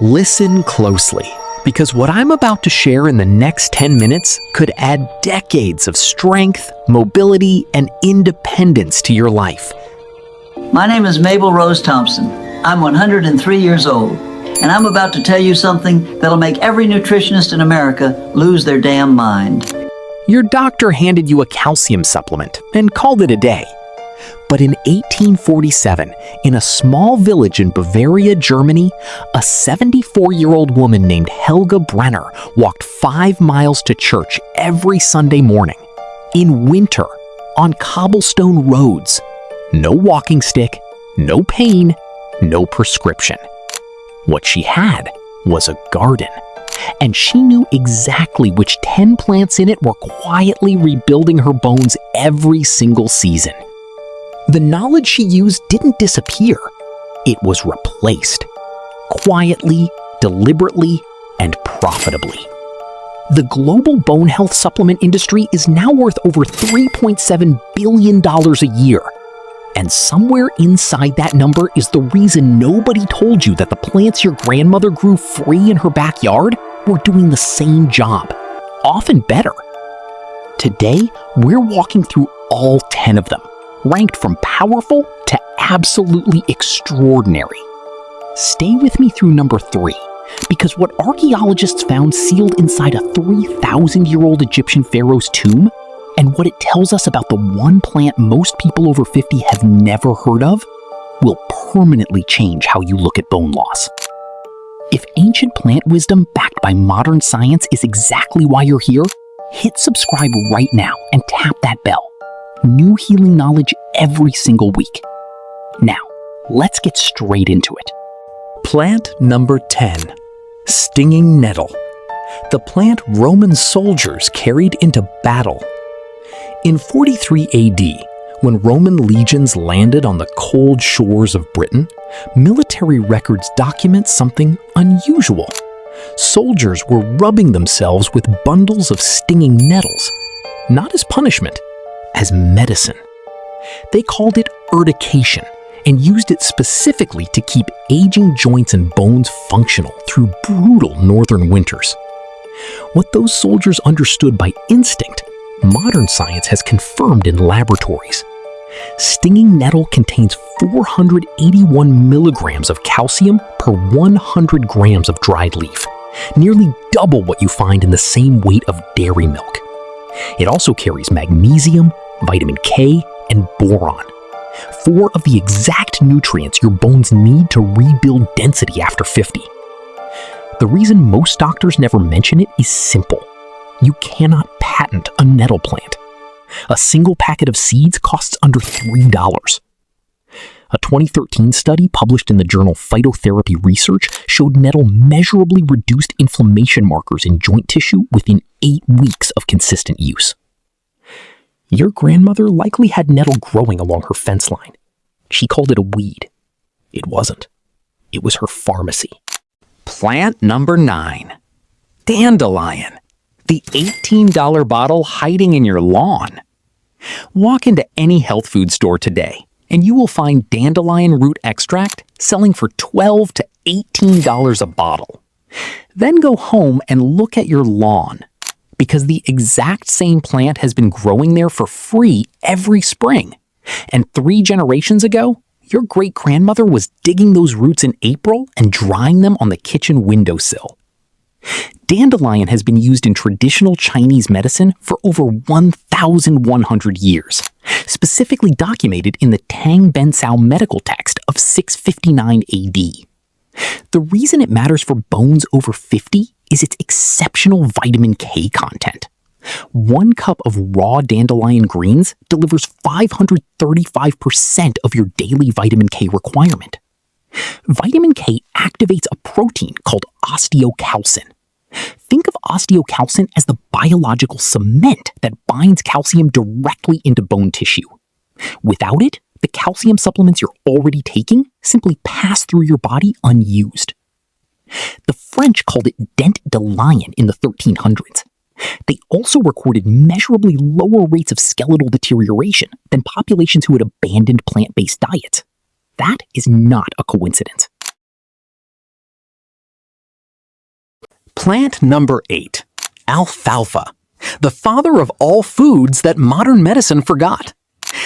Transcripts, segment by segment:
Listen closely, because what I'm about to share in the next 10 minutes could add decades of strength, mobility, and independence to your life. My name is Mabel Rose Thompson. I'm 103 years old, and I'm about to tell you something that'll make every nutritionist in America lose their damn mind. Your doctor handed you a calcium supplement and called it a day. But in 1847, in a small village in Bavaria, Germany, a 74-year-old woman named Helga Brenner walked 5 miles to church every Sunday morning. In winter, on cobblestone roads. No walking stick, no pain, no prescription. What she had was a garden, and she knew exactly which 10 plants in it were quietly rebuilding her bones every single season. The knowledge she used didn't disappear. It was replaced. Quietly, deliberately, and profitably. The global bone health supplement industry is now worth over $3.7 billion a year. And somewhere inside that number is the reason nobody told you that the plants your grandmother grew free in her backyard were doing the same job, often better. Today, we're walking through all 10 of them, ranked from powerful to absolutely extraordinary. Stay with me through number 3, because what archaeologists found sealed inside a 3,000-year-old Egyptian pharaoh's tomb, and what it tells us about the one plant most people over 50 have never heard of, will permanently change how you look at bone loss. If ancient plant wisdom backed by modern science is exactly why you're here, hit subscribe right now and tap that bell. New healing knowledge every single week. Now, let's get straight into it. Plant number 10. Stinging nettle. The plant Roman soldiers carried into battle. In 43 AD, when Roman legions landed on the cold shores of Britain, military records document something unusual. Soldiers were rubbing themselves with bundles of stinging nettles, not as punishment, as medicine. They called it urtication and used it specifically to keep aging joints and bones functional through brutal northern winters. What those soldiers understood by instinct, modern science has confirmed in laboratories. Stinging nettle contains 481 milligrams of calcium per 100 grams of dried leaf, nearly double what you find in the same weight of dairy milk. It also carries magnesium, vitamin K, and boron, 4 of the exact nutrients your bones need to rebuild density after 50. The reason most doctors never mention it is simple. You cannot patent a nettle plant. A single packet of seeds costs under $3. A 2013 study published in the journal Phytotherapy Research showed nettle measurably reduced inflammation markers in joint tissue within 8 weeks of consistent use. Your grandmother likely had nettle growing along her fence line. She called it a weed. It wasn't. It was her pharmacy. Plant number 9. Dandelion. The $18 bottle hiding in your lawn. Walk into any health food store today, and you will find dandelion root extract selling for $12 to $18 a bottle. Then go home and look at your lawn, because the exact same plant has been growing there for free every spring. And 3 generations ago, your great-grandmother was digging those roots in April and drying them on the kitchen windowsill. Dandelion has been used in traditional Chinese medicine for over 1,100 years, specifically documented in the Tang Bensao medical text of 659 AD. The reason it matters for bones over 50 is its exceptional vitamin K content. 1 cup of raw dandelion greens delivers 535% of your daily vitamin K requirement. Vitamin K activates a protein called osteocalcin. Think of osteocalcin as the biological cement that binds calcium directly into bone tissue. Without it, the calcium supplements you're already taking simply pass through your body unused. The French called it Dandelion in the 1300s. They also recorded measurably lower rates of skeletal deterioration than populations who had abandoned plant-based diets. That is not a coincidence. Plant number 8. Alfalfa. The father of all foods that modern medicine forgot.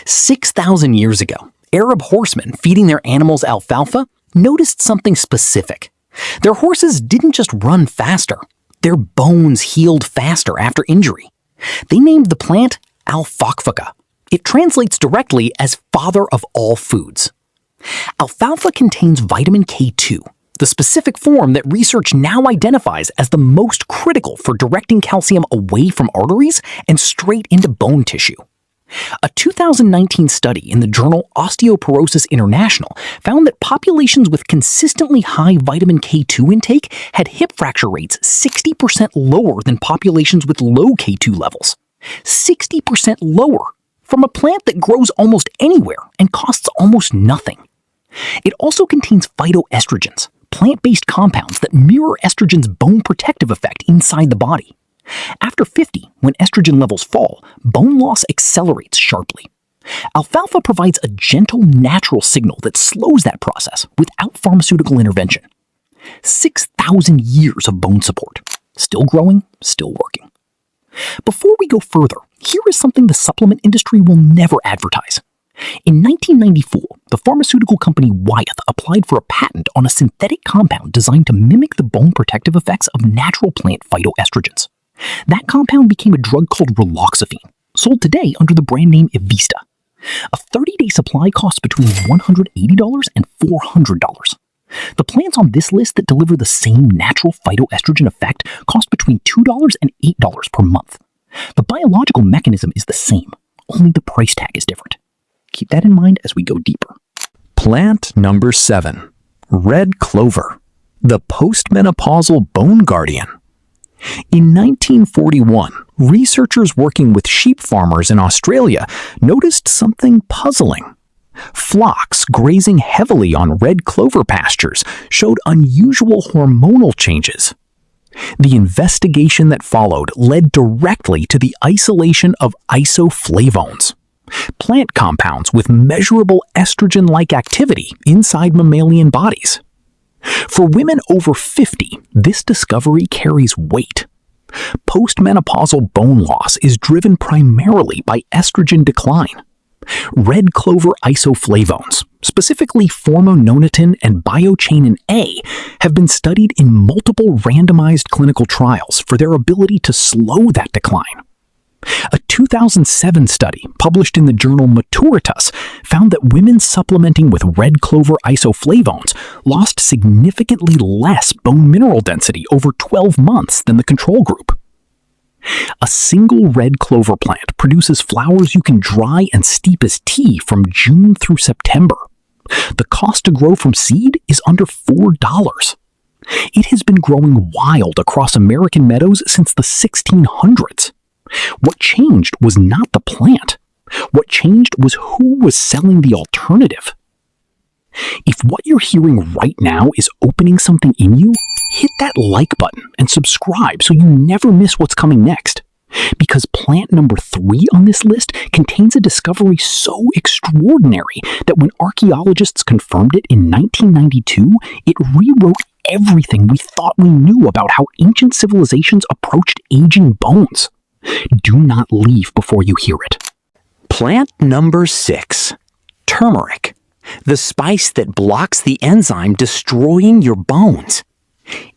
6,000 years ago, Arab horsemen feeding their animals alfalfa noticed something specific. Their horses didn't just run faster. Their bones healed faster after injury. They named the plant Alfalfa. It translates directly as father of all foods. Alfalfa contains vitamin K2, the specific form that research now identifies as the most critical for directing calcium away from arteries and straight into bone tissue. A 2019 study in the journal Osteoporosis International found that populations with consistently high vitamin K2 intake had hip fracture rates 60% lower than populations with low K2 levels. 60% lower from a plant that grows almost anywhere and costs almost nothing. It also contains phytoestrogens, plant-based compounds that mirror estrogen's bone protective effect inside the body. After 50, when estrogen levels fall, bone loss accelerates sharply. Alfalfa provides a gentle, natural signal that slows that process without pharmaceutical intervention. 6,000 years of bone support. Still growing, still working. Before we go further, here is something the supplement industry will never advertise. In 1994, the pharmaceutical company Wyeth applied for a patent on a synthetic compound designed to mimic the bone protective effects of natural plant phytoestrogens. That compound became a drug called raloxifene, sold today under the brand name Evista. A 30-day supply costs between $180 and $400. The plants on this list that deliver the same natural phytoestrogen effect cost between $2 and $8 per month. The biological mechanism is the same, only the price tag is different. Keep that in mind as we go deeper. Plant number 7. Red clover, the postmenopausal bone guardian. In 1941, researchers working with sheep farmers in Australia noticed something puzzling. Flocks grazing heavily on red clover pastures showed unusual hormonal changes. The investigation that followed led directly to the isolation of isoflavones, plant compounds with measurable estrogen-like activity inside mammalian bodies. For women over 50, this discovery carries weight. Postmenopausal bone loss is driven primarily by estrogen decline. Red clover isoflavones, specifically formononatin and biochainin A, have been studied in multiple randomized clinical trials for their ability to slow that decline. A 2007 study published in the journal Maturitas found that women supplementing with red clover isoflavones lost significantly less bone mineral density over 12 months than the control group. A single red clover plant produces flowers you can dry and steep as tea from June through September. The cost to grow from seed is under $4. It has been growing wild across American meadows since the 1600s. What changed was not the plant. What changed was who was selling the alternative. If what you're hearing right now is opening something in you, hit that like button and subscribe so you never miss what's coming next. Because plant number 3 on this list contains a discovery so extraordinary that when archaeologists confirmed it in 1992, it rewrote everything we thought we knew about how ancient civilizations approached aging bones. Do not leave before you hear it. Plant number 6. Turmeric, the spice that blocks the enzyme destroying your bones.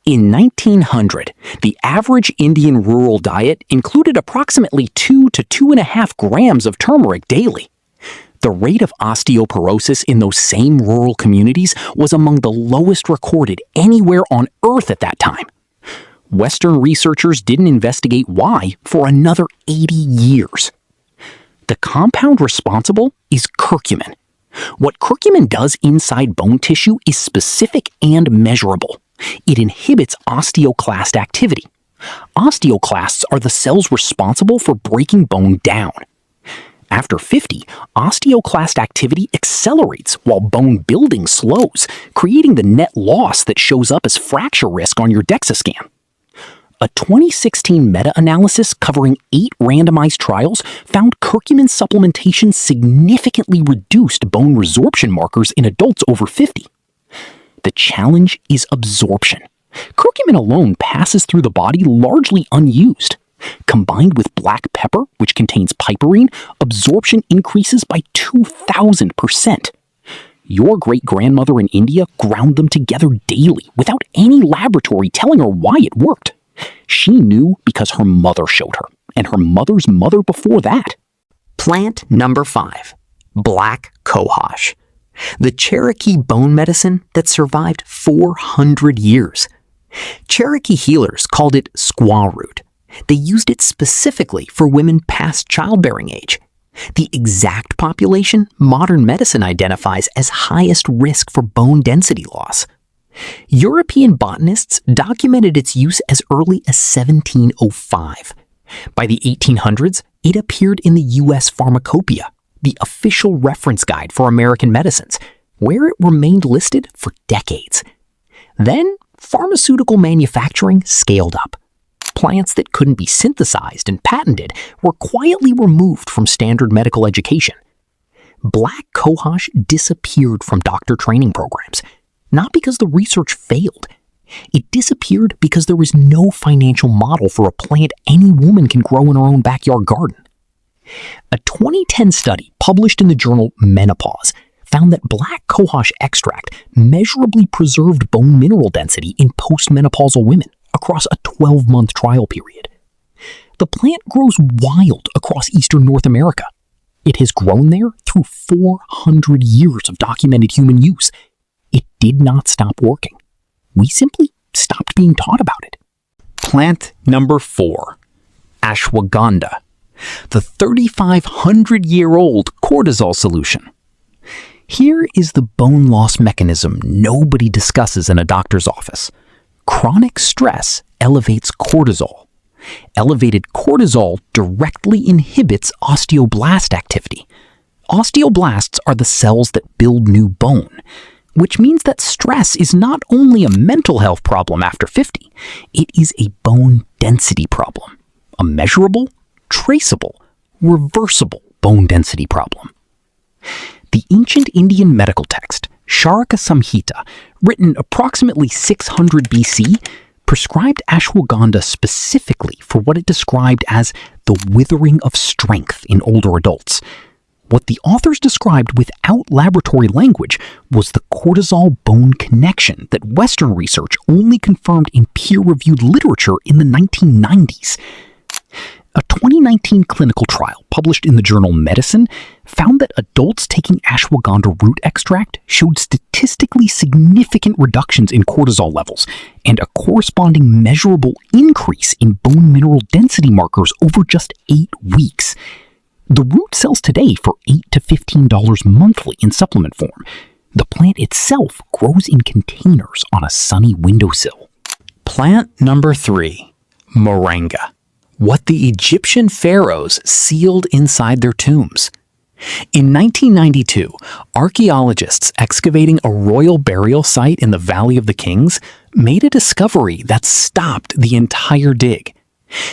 In 1900, the average Indian rural diet included approximately 2 to 2.5 grams of turmeric daily. The rate of osteoporosis in those same rural communities was among the lowest recorded anywhere on Earth at that time. Western researchers didn't investigate why for another 80 years. The compound responsible is curcumin. What curcumin does inside bone tissue is specific and measurable. It inhibits osteoclast activity. Osteoclasts are the cells responsible for breaking bone down. After 50, osteoclast activity accelerates while bone building slows, creating the net loss that shows up as fracture risk on your DEXA scan. A 2016 meta-analysis covering 8 randomized trials found curcumin supplementation significantly reduced bone resorption markers in adults over 50. The challenge is absorption. curcumin alone passes through the body largely unused. Combined with black pepper, which contains piperine, absorption increases by 2,000%. Your great-grandmother in India ground them together daily without any laboratory telling her why it worked. She knew because her mother showed her, and her mother's mother before that. Plant number 5. Black Cohosh. The Cherokee bone medicine that survived 400 years. Cherokee healers called it squaw root. They used it specifically for women past childbearing age. The exact population modern medicine identifies as highest risk for bone density loss. European botanists documented its use as early as 1705. By the 1800s, it appeared in the U.S. Pharmacopoeia, the official reference guide for American medicines, where it remained listed for decades. Then, pharmaceutical manufacturing scaled up. Plants that couldn't be synthesized and patented were quietly removed from standard medical education. Black Cohosh disappeared from doctor training programs, not because the research failed. It disappeared because there was no financial model for a plant any woman can grow in her own backyard garden. A 2010 study published in the journal Menopause found that black cohosh extract measurably preserved bone mineral density in postmenopausal women across a 12-month trial period. The plant grows wild across eastern North America. It has grown there through 400 years of documented human use. It did not stop working. We simply stopped being taught about it. Plant number 4. Ashwagandha. The 3,500-year-old cortisol solution. Here is the bone loss mechanism nobody discusses in a doctor's office. Chronic stress elevates cortisol. Elevated cortisol directly inhibits osteoblast activity. Osteoblasts are the cells that build new bone, which means that stress is not only a mental health problem after 50, it is a bone density problem, a measurable, traceable, reversible bone density problem. The ancient Indian medical text, Charaka Samhita, written approximately 600 BC, prescribed ashwagandha specifically for what it described as the withering of strength in older adults. What the authors described without laboratory language was the cortisol-bone connection that Western research only confirmed in peer-reviewed literature in the 1990s. A 2019 clinical trial published in the journal Medicine found that adults taking ashwagandha root extract showed statistically significant reductions in cortisol levels and a corresponding measurable increase in bone mineral density markers over just 8 weeks. The root sells today for $8 to $15 monthly in supplement form. The plant itself grows in containers on a sunny windowsill. Plant number 3. Moringa. What the Egyptian pharaohs sealed inside their tombs. In 1992, archaeologists excavating a royal burial site in the Valley of the Kings made a discovery that stopped the entire dig.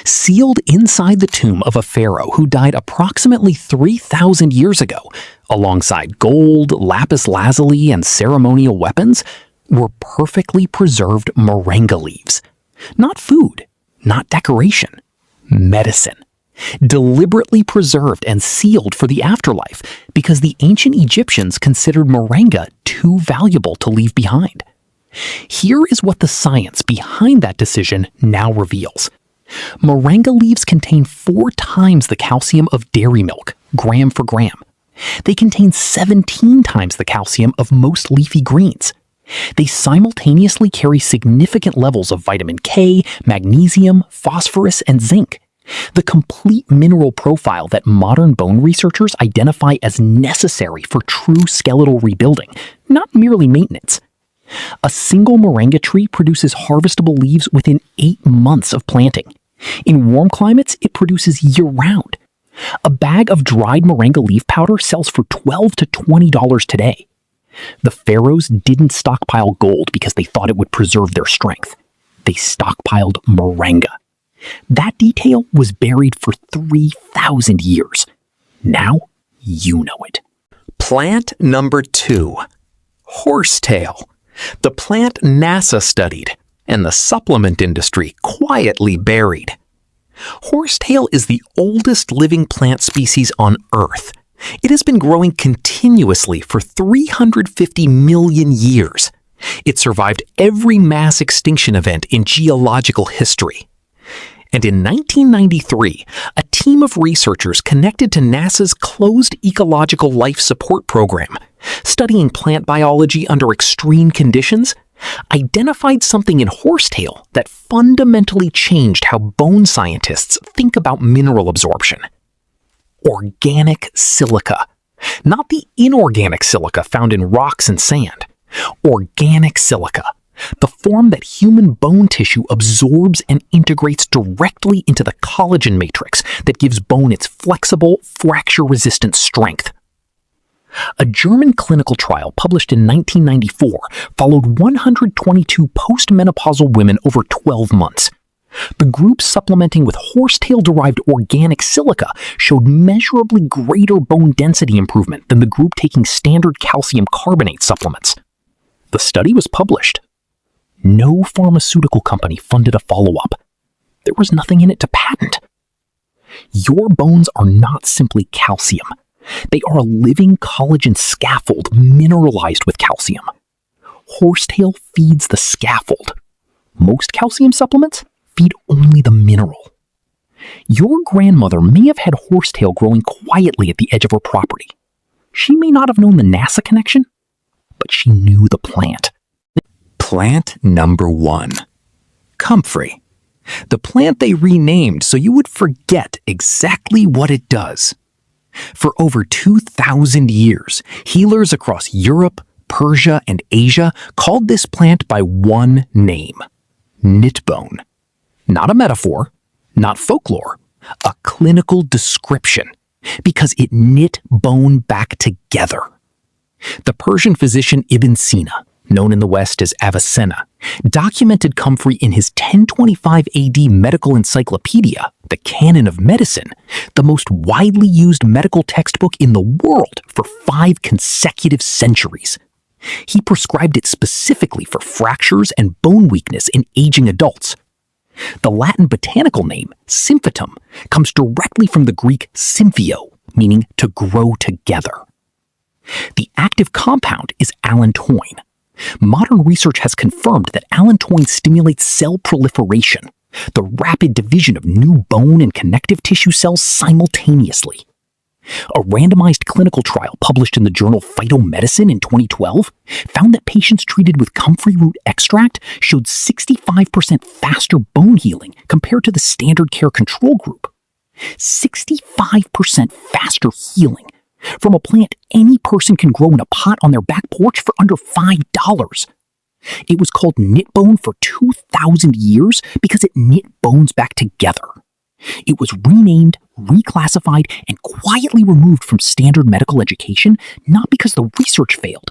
Sealed inside the tomb of a pharaoh who died approximately 3,000 years ago, alongside gold, lapis lazuli, and ceremonial weapons, were perfectly preserved moringa leaves. Not food, not decoration. Medicine, deliberately preserved and sealed for the afterlife because the ancient Egyptians considered moringa too valuable to leave behind. Here is what the science behind that decision now reveals. Moringa leaves contain 4 times the calcium of dairy milk, gram for gram. They contain 17 times the calcium of most leafy greens. They simultaneously carry significant levels of vitamin K, magnesium, phosphorus, and zinc. The complete mineral profile that modern bone researchers identify as necessary for true skeletal rebuilding, not merely maintenance. A single moringa tree produces harvestable leaves within 8 months of planting. In warm climates, it produces year-round. A bag of dried moringa leaf powder sells for $12 to $20 today. The pharaohs didn't stockpile gold because they thought it would preserve their strength. They stockpiled moringa. That detail was buried for 3,000 years. Now you know it. Plant number 2. Horsetail. The plant NASA studied and the supplement industry quietly buried. Horsetail is the oldest living plant species on Earth. It has been growing continuously for 350 million years. It survived every mass extinction event in geological history. And in 1993, a team of researchers connected to NASA's Closed Ecological Life Support Program, studying plant biology under extreme conditions, identified something in horsetail that fundamentally changed how bone scientists think about mineral absorption. Organic silica. Not the inorganic silica found in rocks and sand. Organic silica. The form that human bone tissue absorbs and integrates directly into the collagen matrix that gives bone its flexible, fracture-resistant strength. A German clinical trial published in 1994 followed 122 postmenopausal women over 12 months. The group supplementing with horsetail-derived organic silica showed measurably greater bone density improvement than the group taking standard calcium carbonate supplements. The study was published. No pharmaceutical company funded a follow-up. There was nothing in it to patent. Your bones are not simply calcium. They are a living collagen scaffold mineralized with calcium. Horsetail feeds the scaffold. Most calcium supplements feed only the mineral. Your grandmother may have had horsetail growing quietly at the edge of her property. She may not have known the NASA connection, but she knew the plant. Plant number 1. Comfrey. The plant they renamed so you would forget exactly what it does. For over 2,000 years, healers across Europe, Persia, and Asia called this plant by one name: Knitbone. Not a metaphor, not folklore, a clinical description, because it knit bone back together. The Persian physician Ibn Sina, known in the West as Avicenna, documented Comfrey in his 1025 AD medical encyclopedia, the Canon of Medicine, the most widely used medical textbook in the world for 5 consecutive centuries. He prescribed it specifically for fractures and bone weakness in aging adults. The Latin botanical name, symphytum, comes directly from the Greek symphio, meaning to grow together. The active compound is allantoin. Modern research has confirmed that allantoin stimulates cell proliferation, the rapid division of new bone and connective tissue cells simultaneously. A randomized clinical trial published in the journal Phytomedicine in 2012 found that patients treated with comfrey root extract showed 65% faster bone healing compared to the standard care control group. 65% faster healing from a plant any person can grow in a pot on their back porch for under $5. It was called Knitbone for 2,000 years because it knit bones back together. It was renamed, reclassified, and quietly removed from standard medical education, not because the research failed,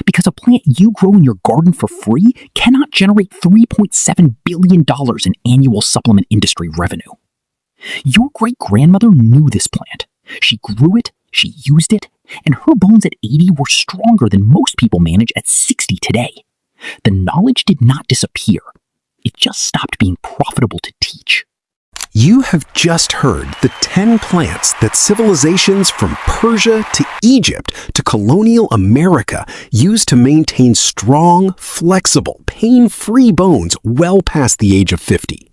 because a plant you grow in your garden for free cannot generate $3.7 billion in annual supplement industry revenue. Your great-grandmother knew this plant. She grew it, she used it, and her bones at 80 were stronger than most people manage at 60 today. The knowledge did not disappear. It just stopped being profitable to teach. You have just heard the 10 plants that civilizations from Persia to Egypt to colonial America used to maintain strong, flexible, pain-free bones well past the age of 50.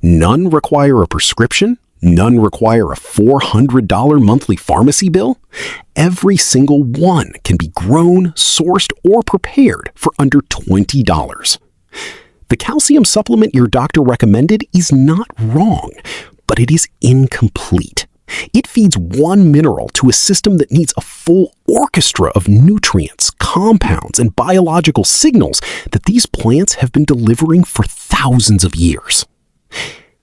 None require a prescription. None require a $400 monthly pharmacy bill. Every single one can be grown, sourced, or prepared for under $20. The calcium supplement your doctor recommended is not wrong, but it is incomplete. It feeds one mineral to a system that needs a full orchestra of nutrients, compounds, and biological signals that these plants have been delivering for thousands of years.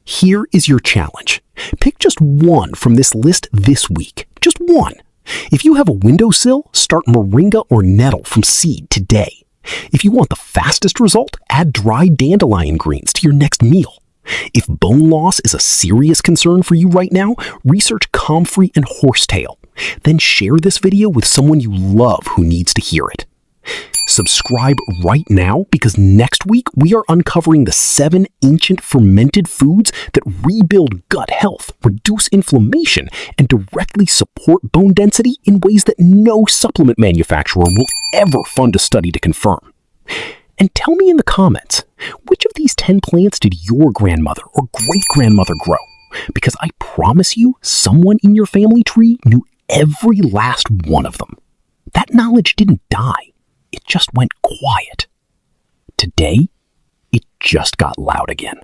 Here is your challenge. Pick just one from this list this week. Just one. If you have a windowsill, start Moringa or Nettle from seed today. If you want the fastest result, add dried dandelion greens to your next meal. If bone loss is a serious concern for you right now, research Comfrey and Horsetail. Then share this video with someone you love who needs to hear it. Subscribe right now because next week we are uncovering the 7 ancient fermented foods that rebuild gut health, reduce inflammation, and directly support bone density in ways that no supplement manufacturer will ever fund a study to confirm. And tell me in the comments, which of these 10 plants did your grandmother or great-grandmother grow? Because I promise you, someone in your family tree knew every last one of them. That knowledge didn't die. It just went quiet. Today, it just got loud again.